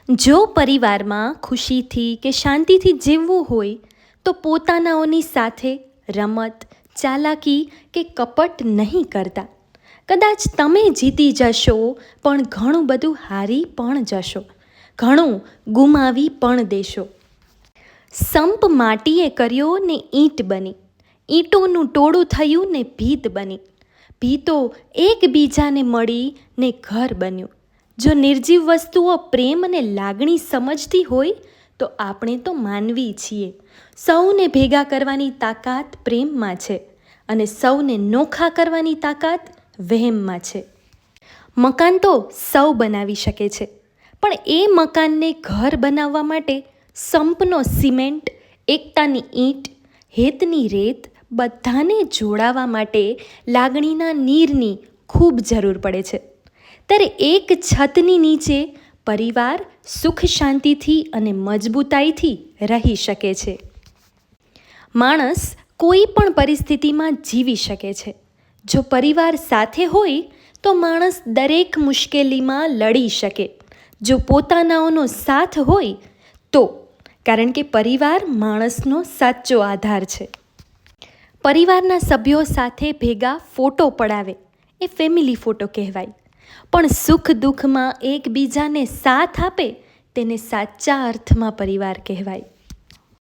જો પરિવારમાં ખુશીથી કે શાંતિથી જીવવું હોય તો પોતાનાઓની સાથે રમત, ચાલાકી કે કપટ નહીં કરતા. કદાચ તમે જીતી જશો પણ ઘણું બધું હારી પણ જશો, ઘણું ગુમાવી પણ દેશો. સંપ માટીએ કર્યો ને ઈંટ બની, ઈંટોનું ટોળું થયું ને ભીત બની, ભીતો એકબીજાને મળી ને ઘર બન્યું. જો નિર્જીવ વસ્તુઓ પ્રેમ અને લાગણી સમજતી હોય તો આપણે તો માનવી છીએ. સૌને ભેગા કરવાની તાકાત પ્રેમમાં છે અને સૌને નોખા કરવાની તાકાત વહેમમાં છે. મકાન તો સૌ બનાવી શકે છે, પણ એ મકાનને ઘર બનાવવા માટે સંપનો સિમેન્ટ, એકતાની ઈંટ, હેતની રેત બધાને જોડાવા માટે લાગણીના નીરની ખૂબ જરૂર પડે છે. ત્યારે એક છતની નીચે પરિવાર સુખ શાંતિથી અને મજબૂતાઈથી રહી શકે છે. માણસ કોઈ પણ પરિસ્થિતિમાં જીવી શકે છે. જો પરિવાર સાથે હોય તો માણસ દરેક મુશ્કેલીમાં લડી શકે. જો પોતાનાઓનો સાથ હોય તો, કારણ કે પરિવાર માણસનો સાચો આધાર છે. પરિવારના સભ્યો સાથે ભેગા ફોટો પડાવે એ ફેમિલી ફોટો કહેવાય, પણ સુખ દુઃખમાં એકબીજાને સાથ આપે તેને સાચા અર્થમાં પરિવાર કહેવાય.